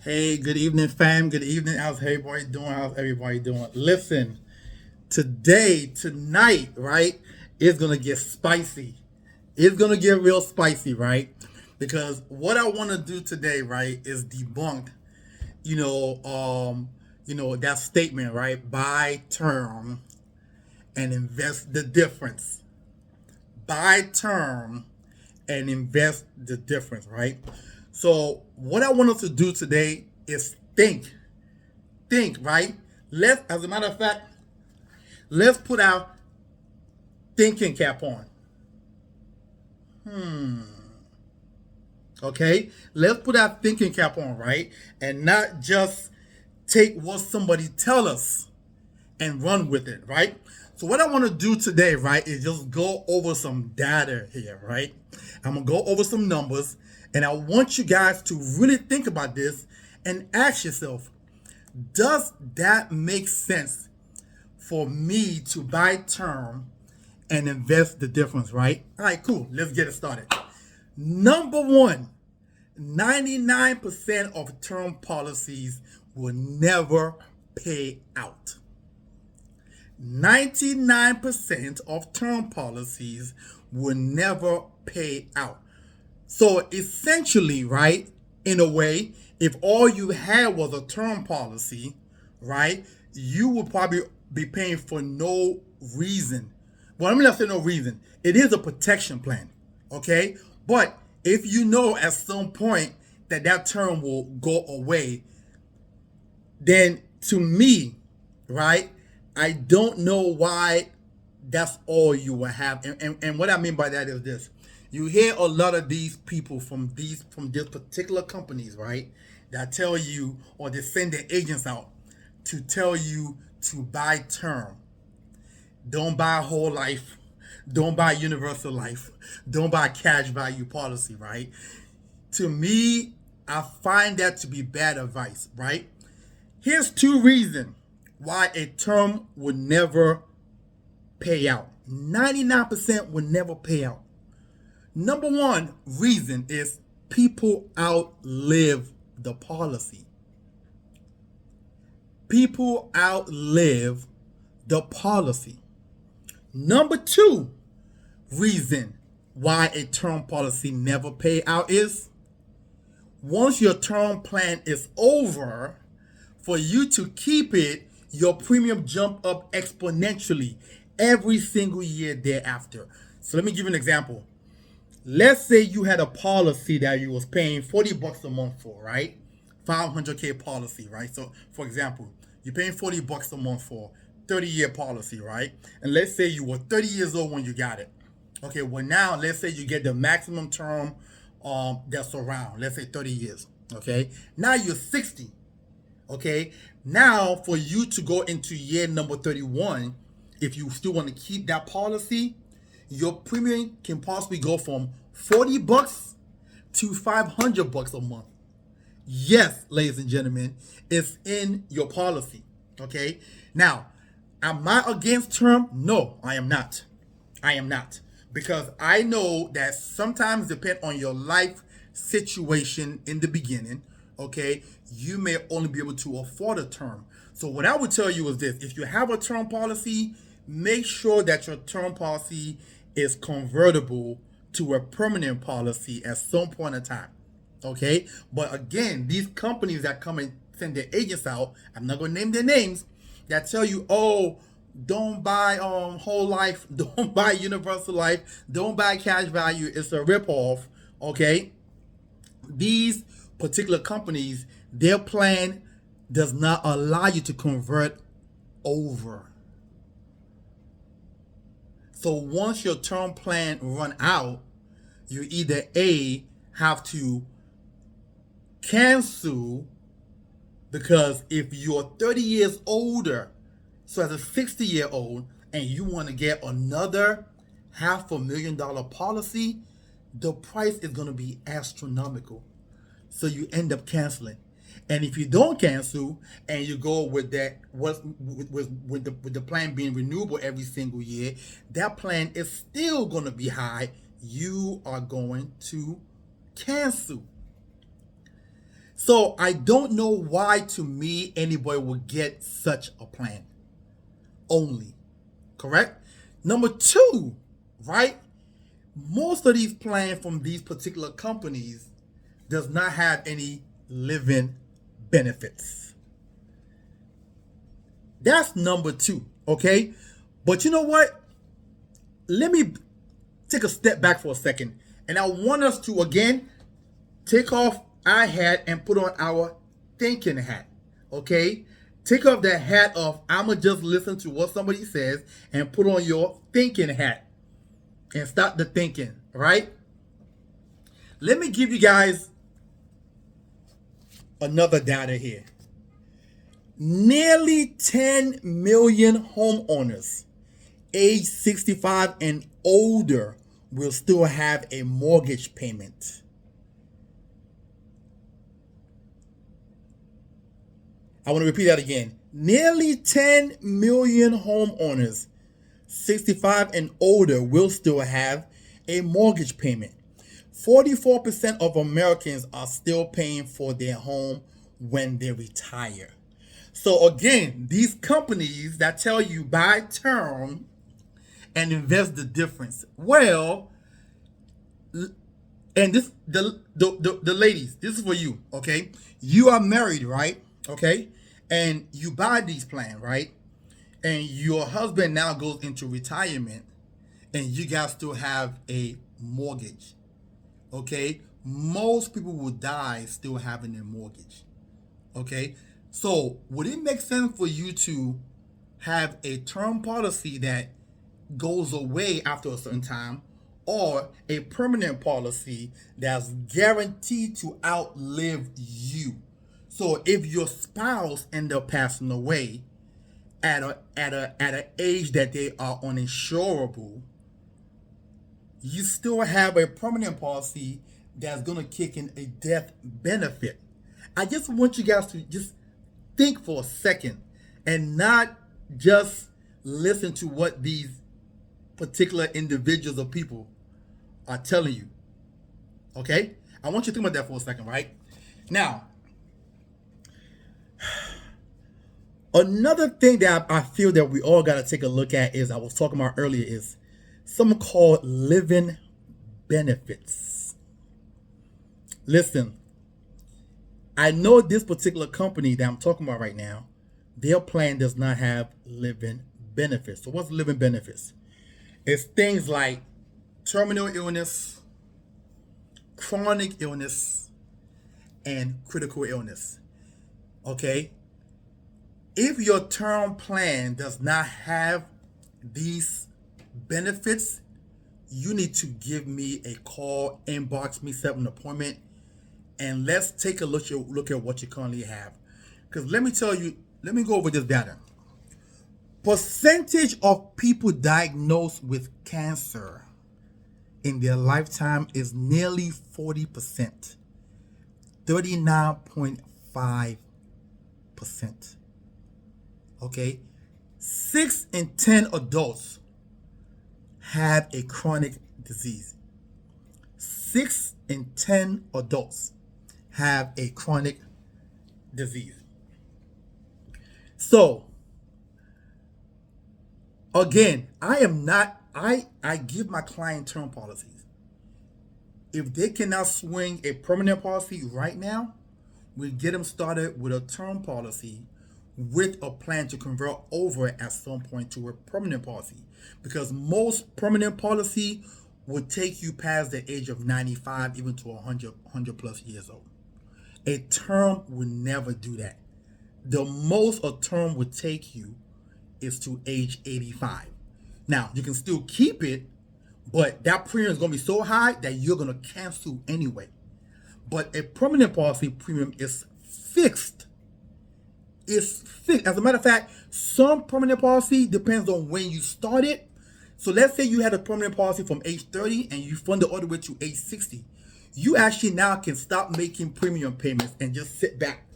Hey, good evening, fam. Good evening. How's everybody doing? How's everybody doing? Listen, tonight, right, it's gonna get spicy. It's gonna get real spicy, right? Because what I want to do today, right, is debunk, you know, um, that statement, right? Buy term and invest the difference. Buy term and invest the difference, right? So what I want us to do today is think, right? As a matter of fact, let's put our thinking cap on. Okay? Let's put our thinking cap on, right? And not just take what somebody tell us and run with it, right? So what I want to do today, right, is just go over some data here, right? I'm gonna go over some numbers, and I want you guys to really think about this and ask yourself, does that make sense for me to buy term and invest the difference, right? All right, cool. Let's get it started. Number one, 99% of term policies will never pay out. 99% of term policies will never pay out. So essentially, right, in a way, if all you had was a term policy, right, you would probably be paying for no reason. Well, let me not say no reason. It is a protection plan, okay? But if you know at some point that that term will go away, then to me, right, I don't know why that's all you will have. And what I mean by that is this. You hear a lot of these people from these particular companies, right, that tell you, or they send their agents out to tell you to buy term. Don't buy whole life. Don't buy universal life. Don't buy cash value policy, right? To me, I find that to be bad advice, right? Here's two reasons why a term would never pay out. 99% would never pay out. Number one reason is people outlive the policy. People outlive the policy. Number two reason why a term policy never pay out is once your term plan is over, for you to keep it, your premium jump up exponentially every single year thereafter. So let me give you an example. Let's say you had a policy that you was paying $40 a month for, right? 500K policy, right? So for example, you're paying $40 a month for 30-year policy, right? And let's say you were 30 years old when you got it. Okay, well now let's say you get the maximum term that's around, let's say 30 years. Okay, now you're 60. Okay, now for you to go into year number 31, if you still want to keep that policy, your premium can possibly go from $40 to $500 a month. Yes, ladies and gentlemen, it's in your policy. Okay, now am I against term? No, I am not. I am not. Because I know that sometimes depend on your life situation in the beginning, okay, you may only be able to afford a term. So what I would tell you is this: if you have a term policy, make sure that your term policy is convertible to a permanent policy at some point in time. Okay? But again, these companies that come and send their agents out, I'm not gonna name their names, that tell you, oh, don't buy whole life, don't buy universal life, don't buy cash value, it's a ripoff. Okay? These particular companies, their plan does not allow you to convert over. So once your term plan run out, you either A, have to cancel, because if you're 30 years older, so as a 60-year-old, and you want to get another $500,000 policy, the price is going to be astronomical. So you end up canceling. And if you don't cancel and you go with that, with the plan being renewable every single year, that plan is still going to be high. You are going to cancel. So I don't know why, to me, anybody would get such a plan only. Correct? Number two, right? Most of these plans from these particular companies does not have any living benefits. That's number two, okay? But you know what? Let me take a step back for a second. And I want us to, again, take off our hat and put on our thinking hat, okay? Take off that hat of, I'ma just listen to what somebody says, and put on your thinking hat and stop the thinking, right? Let me give you guys another data here. Nearly 10 million homeowners age 65 and older will still have a mortgage payment. I want to repeat that again. Nearly 10 million homeowners 65 and older will still have a mortgage payment. 44% of Americans are still paying for their home when they retire. So again, these companies that tell you buy term and invest the difference. Well, and this the ladies, this is for you, okay? You are married, right? Okay? And you buy these plans, right? And your husband now goes into retirement and you guys still have a mortgage. Okay? Most people will die still having a mortgage. Okay? So, would it make sense for you to have a term policy that goes away after a certain time, or a permanent policy that's guaranteed to outlive you? So if your spouse end up passing away at an age that they are uninsurable, you still have a permanent policy that's gonna kick in a death benefit. I just want you guys to just think for a second and not just listen to what these particular individuals or people are telling you. Okay? I want you to think about that for a second, right? Now, another thing that I feel that we all got to take a look at is, I was talking about earlier, is something called living benefits. Listen, I know this particular company that I'm talking about right now, their plan does not have living benefits. So what's living benefits? It's things like terminal illness, chronic illness, and critical illness. Okay? If your term plan does not have these benefits, you need to give me a call, inbox me, set an appointment, and let's take a look at what you currently have. Because let me tell you, let me go over this data. Percentage of people diagnosed with cancer in their lifetime is nearly 40%, 39.5%. Okay, 6 in 10 adults have a chronic disease. 6 in 10 adults have a chronic disease. So, again, I give my client term policies. If they cannot swing a permanent policy right now, we get them started with a term policy with a plan to convert over at some point to a permanent policy. Because most permanent policy would take you past the age of 95, even to 100 plus years old. A term would never do that. The most a term would take you is to age 85. Now, you can still keep it, but that premium is going to be so high that you're going to cancel anyway. But a permanent policy premium is fixed. It's fixed. As a matter of fact, some permanent policy depends on when you started. So let's say you had a permanent policy from age 30 and you funded all the way to age 60. You actually now can stop making premium payments and just sit back.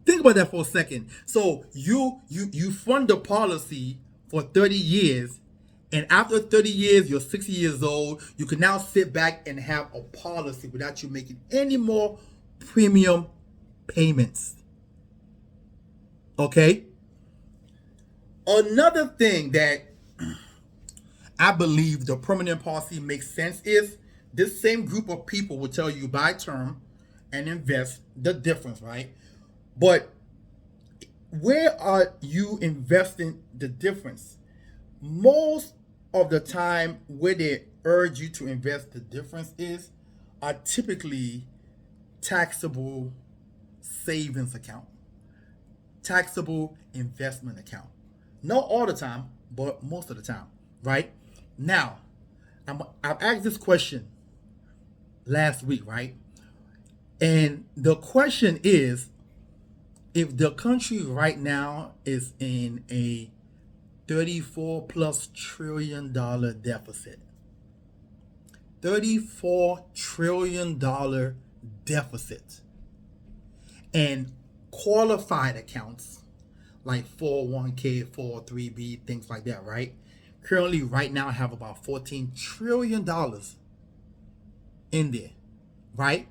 Think about that for a second. So you fund the policy for 30 years And after 30 years, you're 60 years old, you can now sit back and have a policy without you making any more premium payments. Okay? Another thing that I believe the permanent policy makes sense is this same group of people will tell you buy term and invest the difference, right? But where are you investing the difference? Most of the time, where they urge you to invest the difference are typically taxable savings account, taxable investment account. Not all the time, but most of the time, right? Now, I've asked this question last week, right? And the question is, if the country right now is in a $34+ trillion deficit, $34 trillion deficit, and qualified accounts like 401k, 403b, things like that, right? Currently, right now, I have about $14 trillion in there, right?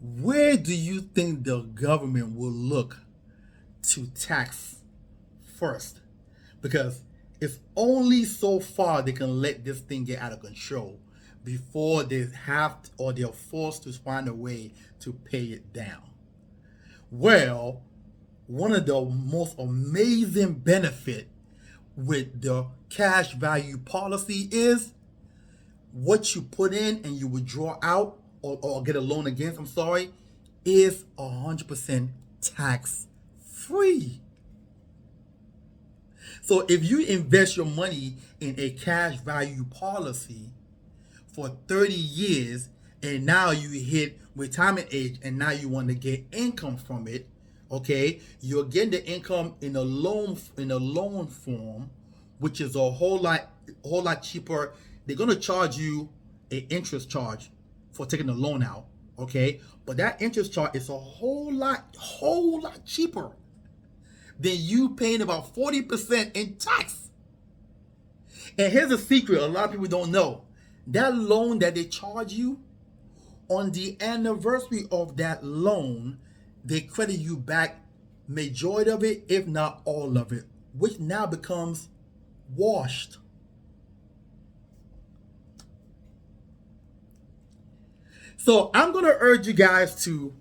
Where do you think the government will look to tax first? Because it's only so far they can let this thing get out of control before they have to, or they're forced to find a way to pay it down. Well, one of the most amazing benefit with the cash value policy is what you put in and you withdraw out or get a loan against, is 100% tax free. So if you invest your money in a cash value policy for 30 years and now you hit retirement age and now you want to get income from it, okay, you're getting the income in a loan form, which is a whole lot cheaper. They're gonna charge you an interest charge for taking the loan out, okay? But that interest charge is a whole lot cheaper than you paying about 40% in tax. And here's a secret a lot of people don't know. That loan that they charge you, on the anniversary of that loan, they credit you back majority of it, if not all of it, which now becomes washed. So I'm going to urge you guys to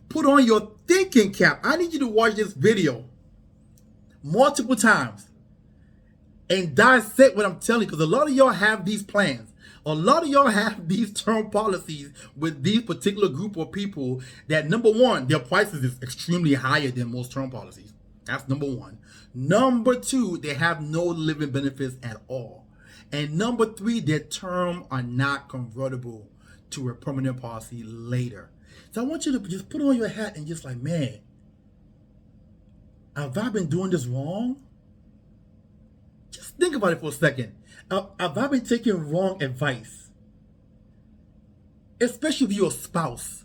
put on your thinking cap. I need you to watch this video multiple times and dissect what I'm telling you, because a lot of y'all have these plans. A lot of y'all have these term policies with these particular group of people that, number one, their prices is extremely higher than most term policies. That's number one. Number two, they have no living benefits at all. And number three, their term are not convertible to a permanent policy later. So I want you to just put on your hat and just like, man, have I been doing this wrong? Just think about it for a second. Have I been taking wrong advice? Especially if you're a spouse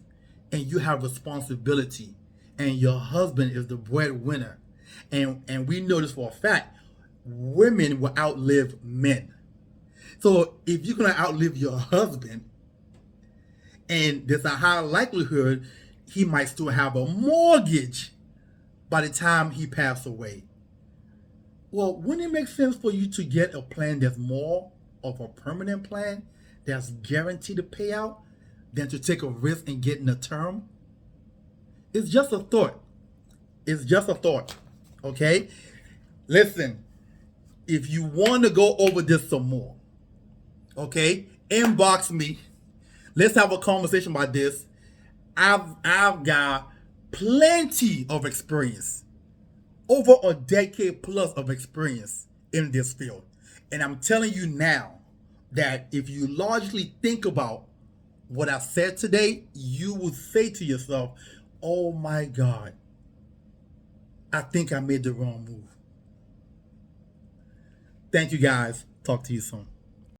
and you have responsibility and your husband is the breadwinner. And we know this for a fact, women will outlive men. So if you're going to outlive your husband, and there's a high likelihood he might still have a mortgage by the time he passed away. Well, wouldn't it make sense for you to get a plan that's more of a permanent plan that's guaranteed to pay out than to take a risk in getting a term? It's just a thought. It's just a thought. Okay? Listen, if you want to go over this some more, okay, inbox me. Let's have a conversation about this. I've got plenty of experience, over a decade plus of experience in this field. And I'm telling you now that if you largely think about what I said today, you will say to yourself, oh my God, I think I made the wrong move. Thank you guys. Talk to you soon.